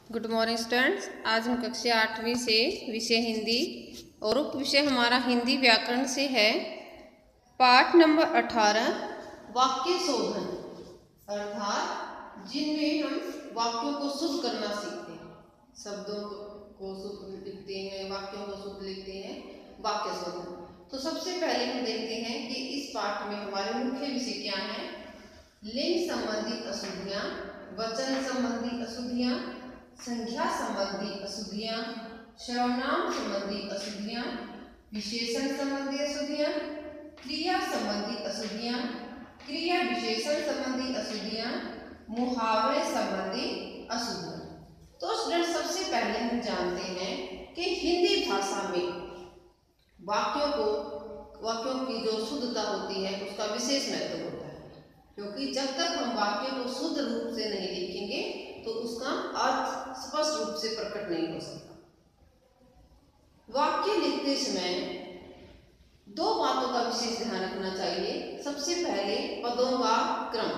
Good morning students. आज हम कक्षा 8वीं से विषय हिंदी और उप विषय हमारा हिंदी व्याकरण से है। पाठ नंबर 18 वाक्य शोधन, अर्थात जिनमें हम वाक्यों को शुद्ध करना सीखते हैं, शब्दों को शुद्ध लिखते हैं, वाक्यों को शुद्ध लिखते हैं, वाक्य शोधन। तो सबसे पहले हम देखते हैं कि इस पाठ में हमारे मुख्य विषय क्या हैं। लिंग संबंधी अशुद्धियाँ, वचन संबंधी अशुद्धियाँ, संख्या संबंधी अशुद्धियाँ, सर्वनाम संबंधी अशुद्धियाँ, विशेषण संबंधी अशुद्धियाँ, क्रिया संबंधी अशुद्धियाँ, क्रिया विशेषण संबंधी अशुद्धियाँ, मुहावरे संबंधी अशुद्धियाँ। तो स्टूडेंट सबसे पहले हम जानते हैं कि हिंदी भाषा में वाक्यों की जो शुद्धता होती है उसका विशेष महत्व होता है, क्योंकि जब तक हम वाक्यों को शुद्ध रूप से नहीं लिखेंगे तो उसका अर्थ स्पष्ट रूप से प्रकट नहीं हो सकता। वाक्य लिखते समय दो बातों का विशेष ध्यान रखना चाहिए। सबसे पहले पदों का क्रम,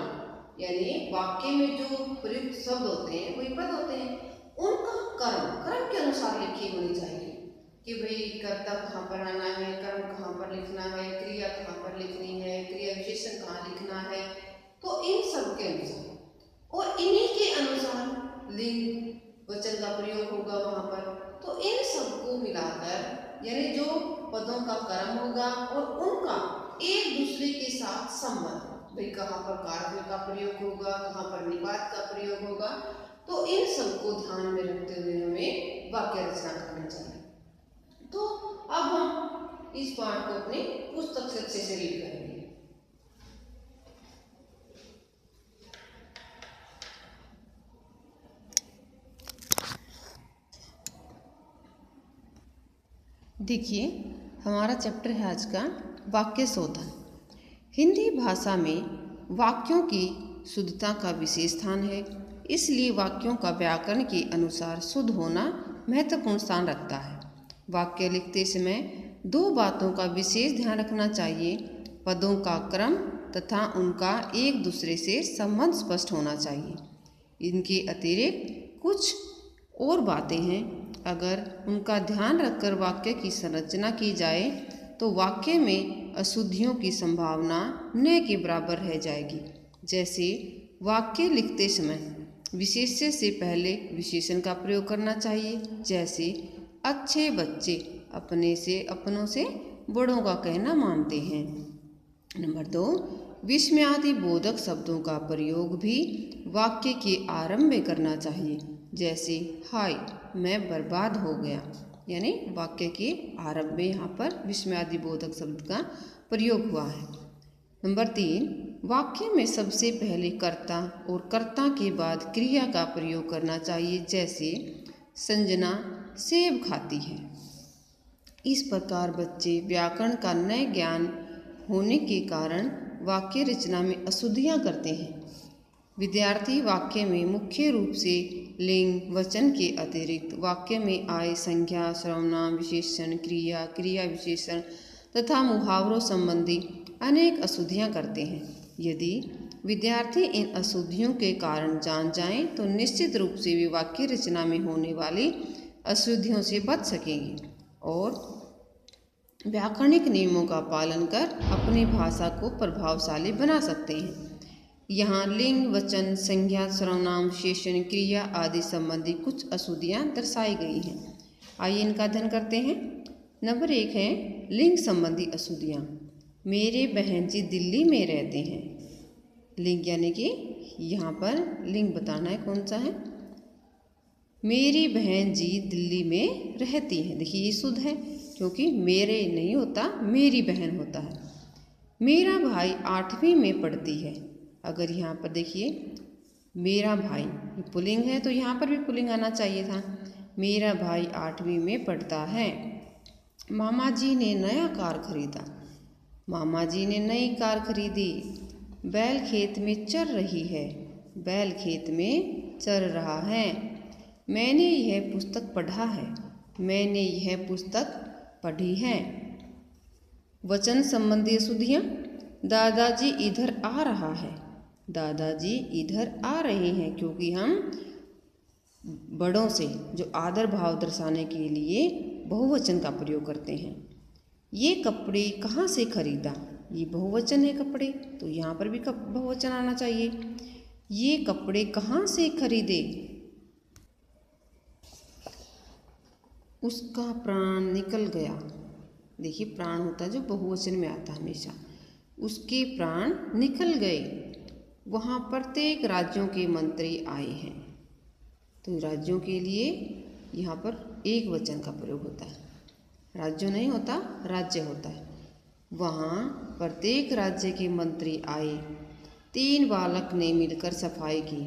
यानी वाक्य में जो प्रयुक्त शब्द होते हैं वही पद होते हैं, उनका क्रम के अनुसार लिखी होनी चाहिए कि भाई कर्ता कहाँ पर आना है, कर्म कहाँ पर लिखना है, क्रिया कहाँ पर लिखनी है, क्रिया विशेषण कहाँ लिखना है। तो इन सब के अनुसार और इन्हीं के अनुसार लिंग वचन का प्रयोग होगा वहाँ पर। तो इन सबको मिलाकर यानी जो पदों का क्रम होगा और उनका एक दूसरे के साथ संबंध, भाई कहाँ पर कार्य का प्रयोग होगा, कहाँ पर निपात का प्रयोग होगा, तो इन सबको ध्यान में रखते हुए हमें वाक्य रचना करनी चाहिए। तो अब हम इस पाठ को अपनी पुस्तक से अच्छे से रीड करेंगे। देखिए, हमारा चैप्टर है आज का वाक्य शोधन। हिंदी भाषा में वाक्यों की शुद्धता का विशेष स्थान है, इसलिए वाक्यों का व्याकरण के अनुसार शुद्ध होना महत्वपूर्ण स्थान रखता है। वाक्य लिखते समय दो बातों का विशेष ध्यान रखना चाहिए। पदों का क्रम तथा उनका एक दूसरे से संबंध स्पष्ट होना चाहिए। इनके अतिरिक्त कुछ और बातें हैं, अगर उनका ध्यान रखकर वाक्य की संरचना की जाए तो वाक्य में अशुद्धियों की संभावना न के बराबर रह जाएगी। जैसे वाक्य लिखते समय विशेष्य से पहले विशेषण का प्रयोग करना चाहिए, जैसे अच्छे बच्चे अपने से अपनों से बड़ों का कहना मानते हैं। नंबर 2, विस्मयादि बोधक शब्दों का प्रयोग भी वाक्य के आरंभ में करना चाहिए, जैसे हाय मैं बर्बाद हो गया, यानी वाक्य के आरंभ में यहाँ पर विस्मयादि बोधक शब्द का प्रयोग हुआ है। नंबर 3, वाक्य में सबसे पहले कर्ता और कर्ता के बाद क्रिया का प्रयोग करना चाहिए, जैसे संजना सेब खाती है। इस प्रकार बच्चे व्याकरण का नए ज्ञान होने के कारण वाक्य रचना में अशुद्धियाँ करते हैं। विद्यार्थी वाक्य में मुख्य रूप से लिंग वचन के अतिरिक्त वाक्य में आए संख्या, सर्वनाम, विशेषण, क्रिया, क्रिया विशेषण तथा मुहावरों संबंधी अनेक अशुद्धियाँ करते हैं। यदि विद्यार्थी इन अशुद्धियों के कारण जान जाएं तो निश्चित रूप से वे वाक्य रचना में होने वाली अशुद्धियों से बच सकेंगे और व्याकरणिक नियमों का पालन कर अपनी भाषा को प्रभावशाली बना सकते हैं। यहाँ लिंग, वचन, संज्ञा, सर्वनाम, विशेषण, क्रिया आदि संबंधी कुछ अशुद्धियाँ दर्शाई गई हैं। आइए इनका अध्ययन करते हैं। नंबर 1 है लिंग संबंधी अशुद्धियाँ। मेरे बहन जी दिल्ली में रहते हैं। लिंग यानी कि यहाँ पर लिंग बताना है कौन सा है। मेरी बहन जी दिल्ली में रहती हैं। देखिए ये शुद्ध है, क्योंकि मेरे नहीं होता, मेरी बहन होता है। मेरा भाई 8वीं में पढ़ती है। अगर यहाँ पर देखिए मेरा भाई ये पुल्लिंग है तो यहाँ पर भी पुल्लिंग आना चाहिए था। मेरा भाई 8वीं में पढ़ता है। मामा जी ने नया कार खरीदा। मामा जी ने नई कार खरीदी। बैल खेत में चर रही है। बैल खेत में चर रहा है। मैंने यह पुस्तक पढ़ा है। मैंने यह पुस्तक पढ़ी है। वचन संबंधी अशुद्धियाँ। दादाजी इधर आ रहा है। दादाजी इधर आ रहे हैं, क्योंकि हम बड़ों से जो आदर भाव दर्शाने के लिए बहुवचन का प्रयोग करते हैं। ये कपड़े कहाँ से खरीदा, ये बहुवचन है कपड़े, तो यहाँ पर भी बहुवचन आना चाहिए। ये कपड़े कहाँ से खरीदे, उसका प्राण निकल गया। देखिए प्राण होता है जो बहुवचन में आता है हमेशा। उसके प्राण निकल गए। वहाँ प्रत्येक राज्यों के मंत्री आए हैं। तो राज्यों के लिए यहाँ पर एक वचन का प्रयोग होता है, राज्यों नहीं होता, राज्य होता है। वहाँ प्रत्येक राज्य के मंत्री आए। 3 बालक ने मिलकर सफाई की।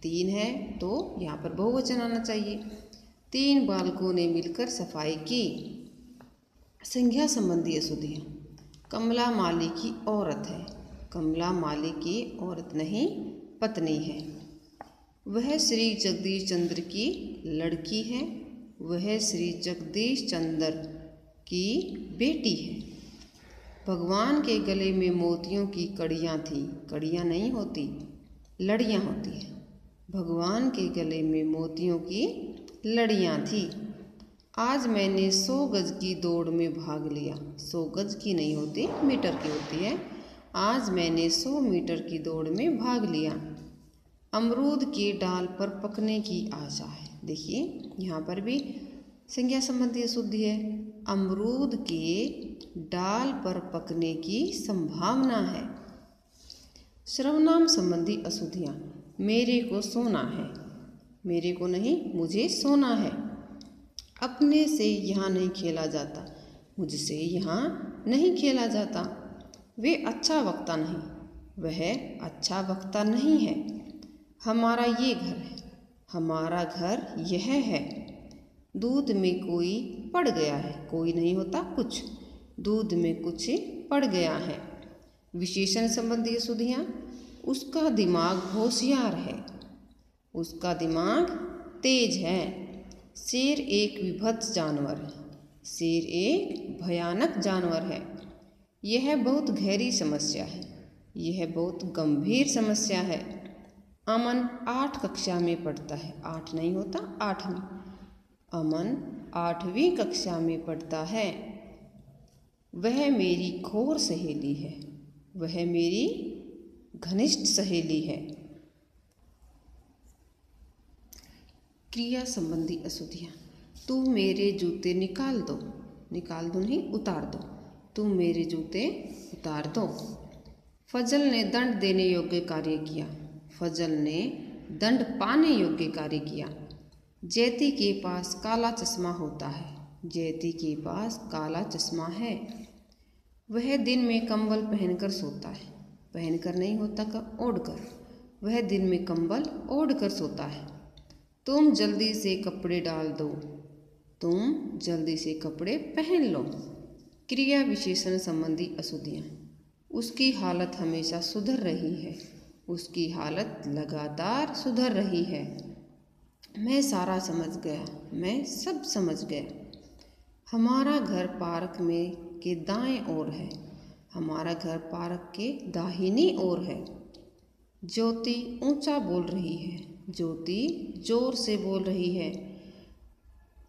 3 है तो यहाँ पर बहुवचन आना चाहिए। 3 बालकों ने मिलकर सफाई की। संज्ञा संबंधी अशुद्धियाँ। कमला माली की औरत है। कमला माली की औरत नहीं, पत्नी है। वह श्री जगदीश चंद्र की लड़की है। वह श्री जगदीश चंद्र की बेटी है। भगवान के गले में मोतियों की कड़ियाँ थीं। कड़ियाँ नहीं होती, लड़ियाँ होती हैं। भगवान के गले में मोतियों की लड़ियाँ थीं। आज मैंने 100 गज की दौड़ में भाग लिया। 100 गज की नहीं होती, मीटर की होती है। आज मैंने 100 मीटर की दौड़ में भाग लिया। अमरूद के डाल पर पकने की आशा है। देखिए यहाँ पर भी संज्ञा संबंधी अशुद्धि है। अमरूद के डाल पर पकने की संभावना है। सर्वनाम संबंधी अशुद्धियाँ। मेरे को सोना है। मेरे को नहीं, मुझे सोना है। अपने से यहाँ नहीं खेला जाता। मुझसे यहाँ नहीं खेला जाता। वे अच्छा वक्ता नहीं। वह अच्छा वक्ता नहीं है। हमारा ये घर है। हमारा घर यह है। दूध में कोई पड़ गया है। कोई नहीं होता, कुछ। दूध में कुछ पड़ गया है। विशेषण संबंधी अशुद्धियाँ। उसका दिमाग होशियार है। उसका दिमाग तेज है। शेर एक विभत्स जानवर है। शेर एक भयानक जानवर है। यह बहुत गहरी समस्या है। यह बहुत गंभीर समस्या है। अमन 8 कक्षा में पढ़ता है। 8 नहीं होता, 8वीं। अमन 8वीं कक्षा में पढ़ता है। वह मेरी घोर सहेली है। वह मेरी घनिष्ठ सहेली है। क्रिया संबंधी अशुद्धियाँ। तू मेरे जूते निकाल दो। निकाल दो नहीं, उतार दो। तू मेरे जूते उतार दो। फजल ने दंड देने योग्य कार्य किया। फजल ने दंड पाने योग्य कार्य किया। जैती के पास काला चश्मा होता है। जैती के पास काला चश्मा है। वह दिन में कंबल पहनकर सोता है। पहनकर नहीं होता, ओढ़कर। वह दिन में कंबल ओढ़कर सोता है। तुम जल्दी से कपड़े डाल दो। तुम जल्दी से कपड़े पहन लो। क्रिया विशेषण संबंधी अशुद्धियाँ। उसकी हालत हमेशा सुधर रही है। उसकी हालत लगातार सुधर रही है। मैं सारा समझ गया। मैं सब समझ गया। हमारा घर पार्क में के दाएं ओर है। हमारा घर पार्क के दाहिनी ओर है। ज्योति ऊंचा बोल रही है। ज्योति जोर से बोल रही है।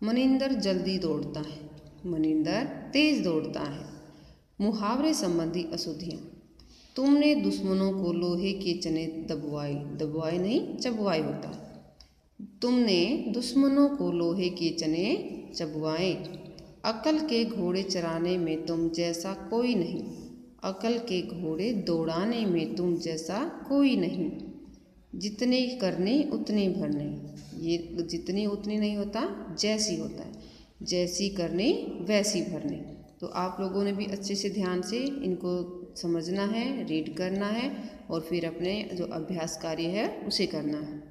मनिंदर जल्दी दौड़ता है। मनिंदर तेज दौड़ता है। मुहावरे संबंधी अशुद्धियाँ। तुमने दुश्मनों को लोहे के चने दबवाए। दबवाए नहीं, चबवाए होता है। तुमने दुश्मनों को लोहे के चने चबवाए। अकल के घोड़े चराने में तुम जैसा कोई नहीं। अकल के घोड़े दौड़ाने में तुम जैसा कोई नहीं। जितने करने उतने भरने। ये जितनी उतनी नहीं होता, जैसी होता है। जैसी करने वैसी भरने। तो आप लोगों ने भी अच्छे से ध्यान से इनको समझना है, रीड करना है और फिर अपने जो अभ्यास कार्य है उसे करना है।